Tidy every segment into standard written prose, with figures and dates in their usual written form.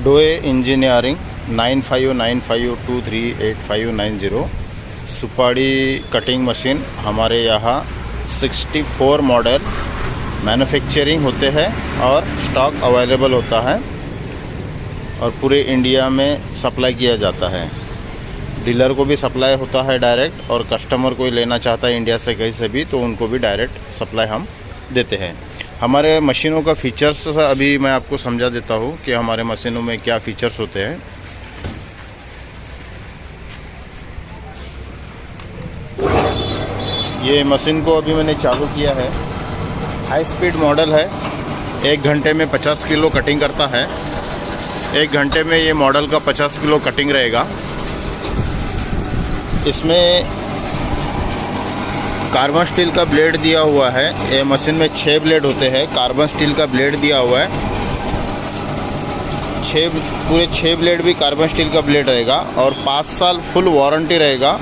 डोए engineering 9595238590 सुपाड़ी cutting machine हमारे यहाँ 64 मॉडल मैन्युफैक्चरिंग होते हैं और स्टॉक अवेलेबल होता है और पूरे इंडिया में सप्लाई किया जाता है। डीलर को भी सप्लाई होता है डायरेक्ट, और कस्टमर कोई लेना चाहता है इंडिया से कहीं से भी तो उनको भी डायरेक्ट सप्लाई हम देते हैं। हमारे मशीनों का फ़ीचर्स अभी मैं आपको समझा देता हूँ कि हमारे मशीनों में क्या फ़ीचर्स होते हैं। ये मशीन को अभी मैंने चालू किया है। हाई स्पीड मॉडल है, 1 घंटे में 50 किलो कटिंग करता है। 1 घंटे में ये मॉडल का 50 किलो कटिंग रहेगा। इसमें कार्बन स्टील का ब्लेड दिया हुआ है। ये मशीन में 6 ब्लेड होते हैं, कार्बन स्टील का ब्लेड दिया हुआ है। पूरे 6 ब्लेड भी कार्बन स्टील का ब्लेड रहेगा और 5 साल फुल वारंटी रहेगा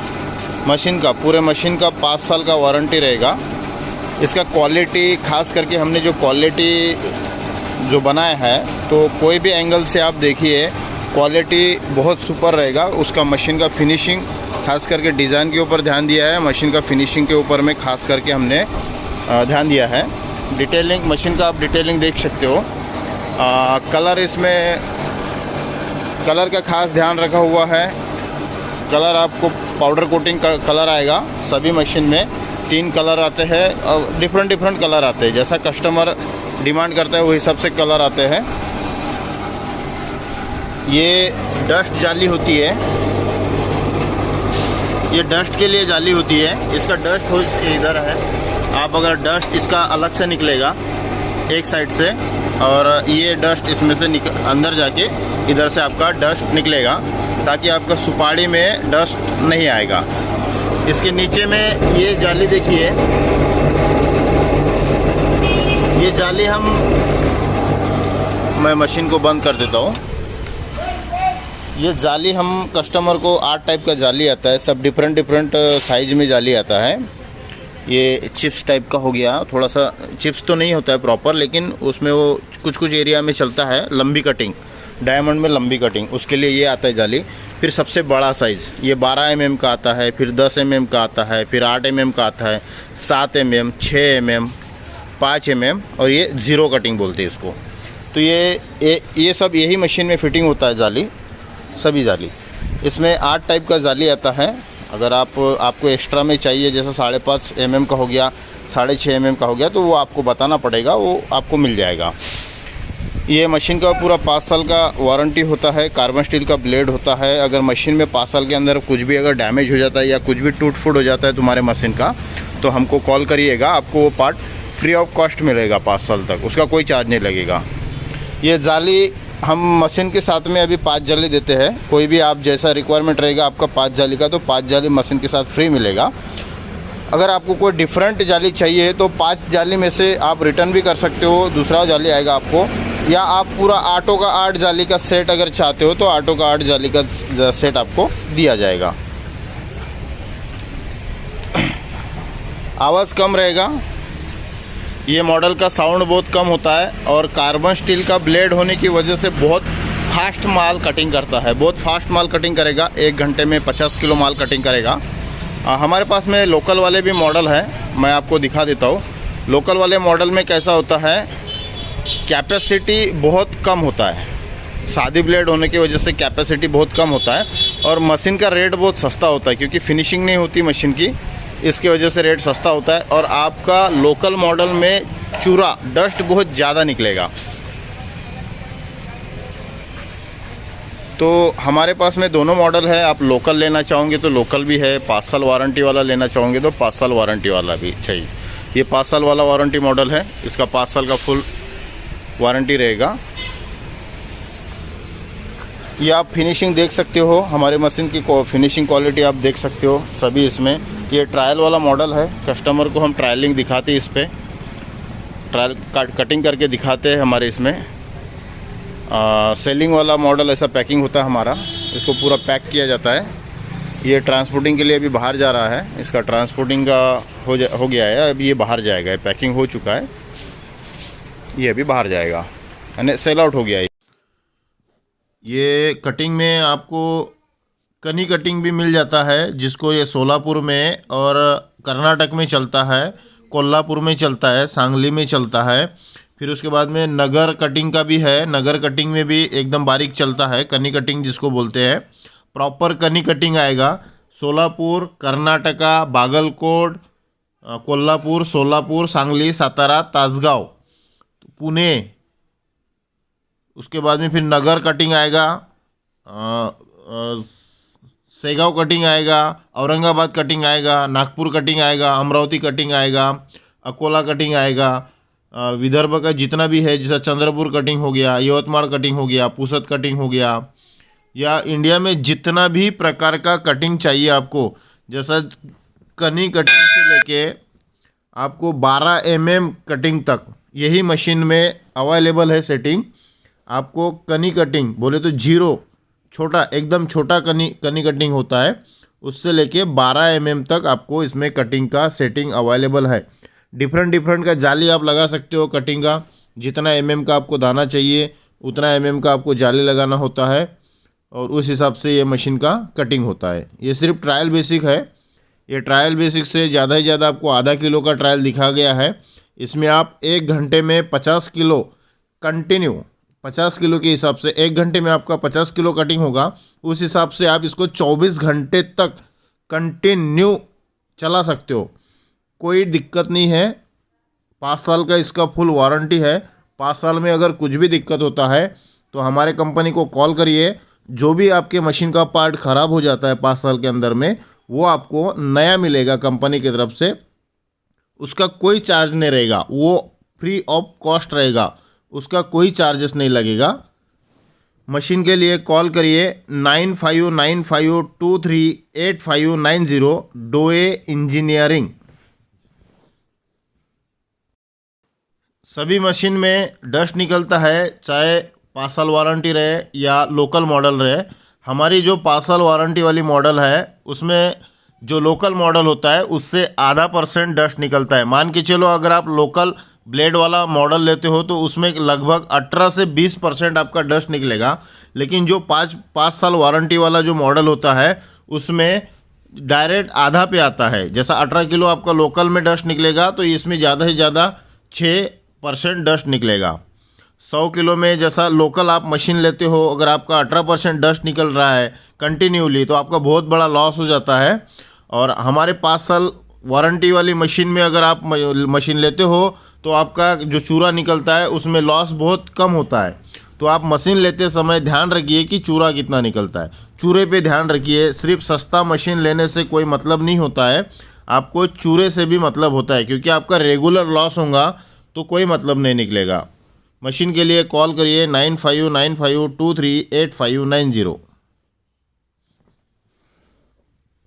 मशीन का। पूरे मशीन का 5 साल का वारंटी रहेगा। इसका क्वालिटी, खास करके हमने जो क्वालिटी जो बनाया है तो कोई भी एंगल से आप देखिए क्वालिटी बहुत सुपर रहेगा। उसका मशीन का फिनिशिंग, खास करके डिज़ाइन के ऊपर ध्यान दिया है, मशीन का फिनिशिंग के ऊपर में खास करके हमने ध्यान दिया है। डिटेलिंग, मशीन का आप डिटेलिंग देख सकते हो। कलर, इसमें कलर का खास ध्यान रखा हुआ है। कलर आपको पाउडर कोटिंग का कलर आएगा। सभी मशीन में 3 कलर आते हैं और डिफरेंट कलर आते हैं। जैसा कस्टमर डिमांड करता है वो हिसाब से कलर आते हैं। ये डस्ट जाली होती है, ये डस्ट के लिए जाली होती है। इसका डस्ट हो इधर है। आप अगर डस्ट इसका अलग से निकलेगा एक साइड से, और ये डस्ट इसमें से अंदर जाके इधर से आपका डस्ट निकलेगा ताकि आपका सुपाड़ी में डस्ट नहीं आएगा। इसके नीचे में ये जाली देखिए, ये जाली मैं मशीन को बंद कर देता हूँ। ये जाली हम कस्टमर को 8 टाइप का जाली आता है, सब डिफरेंट साइज में जाली आता है। ये चिप्स टाइप का हो गया, थोड़ा सा चिप्स तो नहीं होता है प्रॉपर, लेकिन उसमें वो कुछ एरिया में चलता है लंबी कटिंग, डायमंड में लंबी कटिंग, उसके लिए ये आता है जाली। फिर सबसे बड़ा साइज़ ये 12 mm का आता है, फिर 10 mm का आता है, फिर 8 mm का आता है, 7 mm, 6 mm, 5 mm, और ये ज़ीरो कटिंग बोलते हैं इसको। तो ये सब यही मशीन में फिटिंग होता है जाली, सभी जाली। इसमें 8 टाइप का जाली आता है। अगर आपको एक्स्ट्रा में चाहिए, जैसा 5.5 mm का हो गया, 6.5 mm का हो गया, तो वो आपको बताना पड़ेगा, वो आपको मिल जाएगा। ये मशीन का पूरा 5 साल का वारंटी होता है। कार्बन स्टील का ब्लेड होता है। अगर मशीन में 5 साल के अंदर कुछ भी अगर डैमेज हो जाता है या कुछ भी टूट फूट हो जाता है तुम्हारे मशीन का, तो हमको कॉल करिएगा, आपको वो पार्ट फ्री ऑफ कॉस्ट मिलेगा 5 साल तक, उसका कोई चार्ज नहीं लगेगा। ये जाली हम मशीन के साथ में अभी 5 जाली देते हैं। कोई भी आप जैसा रिक्वायरमेंट रहेगा आपका 5 जाली का, तो 5 जाली मशीन के साथ फ्री मिलेगा। अगर आपको कोई डिफरेंट जाली चाहिए तो 5 जाली में से आप रिटर्न भी कर सकते हो, दूसरा जाली आएगा आपको। या आप पूरा आटो का 8 जाली का सेट अगर चाहते हो तो आटो का 8 जाली का सेट आपको दिया जाएगा। आवाज़ कम रहेगा। ये मॉडल का साउंड बहुत कम होता है और कार्बन स्टील का ब्लेड होने की वजह से बहुत फास्ट माल कटिंग करता है, बहुत फास्ट माल कटिंग करेगा। 1 घंटे में 50 किलो माल कटिंग करेगा। हमारे पास में लोकल वाले भी मॉडल है, मैं आपको दिखा देता हूँ। लोकल वाले मॉडल में कैसा होता है, कैपेसिटी बहुत कम होता है। सादी ब्लेड होने की वजह से कैपेसिटी बहुत कम होता है और मशीन का रेट बहुत सस्ता होता है, क्योंकि फिनिशिंग नहीं होती मशीन की, इसकी वजह से रेट सस्ता होता है। और आपका लोकल मॉडल में चूरा, डस्ट बहुत ज़्यादा निकलेगा। तो हमारे पास में दोनों मॉडल है। आप लोकल लेना चाहोगे तो लोकल भी है, 5 साल वारंटी वाला लेना चाहोगे तो 5 साल वारंटी वाला भी चाहिए। ये 5 साल वाला वारंटी मॉडल है, इसका 5 साल का फुल वारंटी रहेगा। ये आप फिनिशिंग देख सकते हो, हमारे मशीन की फिनिशिंग क्वालिटी आप देख सकते हो सभी इसमें। ये ट्रायल वाला मॉडल है, कस्टमर को हम ट्रायलिंग दिखाते हैं, इस पर ट्रायल कटिंग करके दिखाते हैं हमारे इसमें। सेलिंग वाला मॉडल ऐसा पैकिंग होता है हमारा, इसको पूरा पैक किया जाता है। ये ट्रांसपोर्टिंग के लिए अभी बाहर जा रहा है, इसका ट्रांसपोर्टिंग का हो गया है, अभी ये बाहर जाएगा। पैकिंग हो चुका है, ये अभी बाहर जाएगा, यानी सेल आउट हो गया है। ये कटिंग में आपको कनी कटिंग भी मिल जाता है, जिसको ये सोलापुर में और कर्नाटक में चलता है, कोल्हापुर में चलता है, सांगली में चलता है। फिर उसके बाद में नगर कटिंग का भी है। नगर कटिंग में भी एकदम बारीक चलता है, कनी कटिंग जिसको बोलते हैं। प्रॉपर कनी कटिंग आएगा सोलापुर, कर्नाटका, बागलकोट, कोल्हापुर, सोलापुर, सांगली, सातारा, तासगांव, पुणे। उसके बाद में फिर नगर कटिंग आएगा, सेगांव कटिंग आएगा, औरंगाबाद कटिंग आएगा, नागपुर कटिंग आएगा, अमरावती कटिंग आएगा, अकोला कटिंग आएगा। विदर्भ का जितना भी है, जैसा चंद्रपुर कटिंग हो गया, यवतमाल कटिंग हो गया, पुसद कटिंग हो गया, या इंडिया में जितना भी प्रकार का कटिंग चाहिए आपको, जैसा कनी कटिंग से लेके आपको 12 mm कटिंग तक यही मशीन में अवेलेबल है सेटिंग। आपको कनी कटिंग बोले तो जीरो, छोटा, एकदम छोटा कनी कटिंग होता है, उससे लेके 12 mm तक आपको इसमें कटिंग का सेटिंग अवेलेबल है। डिफरेंट का जाली आप लगा सकते हो कटिंग का। जितना mm का आपको दाना चाहिए उतना mm का आपको जाली लगाना होता है, और उस हिसाब से ये मशीन का कटिंग होता है। ये सिर्फ ट्रायल बेसिक है। ये ट्रायल बेसिक से ज़्यादा ही ज़्यादा आपको आधा किलो का ट्रायल दिखा गया है। इसमें आप 1 घंटे में 50 किलो कंटिन्यू, 50 किलो के हिसाब से 1 घंटे में आपका 50 किलो कटिंग होगा। उस हिसाब से आप इसको 24 घंटे तक कंटिन्यू चला सकते हो, कोई दिक्कत नहीं है। 5 साल का इसका फुल वारंटी है। 5 साल में अगर कुछ भी दिक्कत होता है तो हमारे कंपनी को कॉल करिए। जो भी आपके मशीन का पार्ट ख़राब हो जाता है 5 साल के अंदर में, वो आपको नया मिलेगा कंपनी की तरफ से। उसका कोई चार्ज नहीं रहेगा, वो फ्री ऑफ कॉस्ट रहेगा, उसका कोई चार्जेस नहीं लगेगा। मशीन के लिए कॉल करिए 9595238590, डोए इंजीनियरिंग। सभी मशीन में डस्ट निकलता है, चाहे 5 साल वारंटी रहे या लोकल मॉडल रहे। हमारी जो 5 साल वारंटी वाली मॉडल है, उसमें जो लोकल मॉडल होता है उससे आधा % डस्ट निकलता है। मान के चलो अगर आप लोकल ब्लेड वाला मॉडल लेते हो तो उसमें लगभग 18 से 20% आपका डस्ट निकलेगा। लेकिन जो 5 साल वारंटी वाला जो मॉडल होता है उसमें डायरेक्ट आधा पे आता है। जैसा 18 किलो आपका लोकल में डस्ट निकलेगा तो इसमें ज़्यादा से ज़्यादा 6% डस्ट निकलेगा। 100 किलो में जैसा लोकल आप मशीन लेते हो, अगर आपका 18% डस्ट निकल रहा है कंटिन्यूली तो आपका बहुत बड़ा लॉस हो जाता है। और हमारे 5 साल वारंटी वाली मशीन में अगर आप मशीन लेते हो तो आपका जो चूरा निकलता है उसमें लॉस बहुत कम होता है। तो आप मशीन लेते समय ध्यान रखिए कि चूरा कितना निकलता है, चूरे पे ध्यान रखिए। सिर्फ सस्ता मशीन लेने से कोई मतलब नहीं होता है, आपको चूरे से भी मतलब होता है, क्योंकि आपका रेगुलर लॉस होगा तो कोई मतलब नहीं निकलेगा। मशीन के लिए कॉल करिए 9595238590।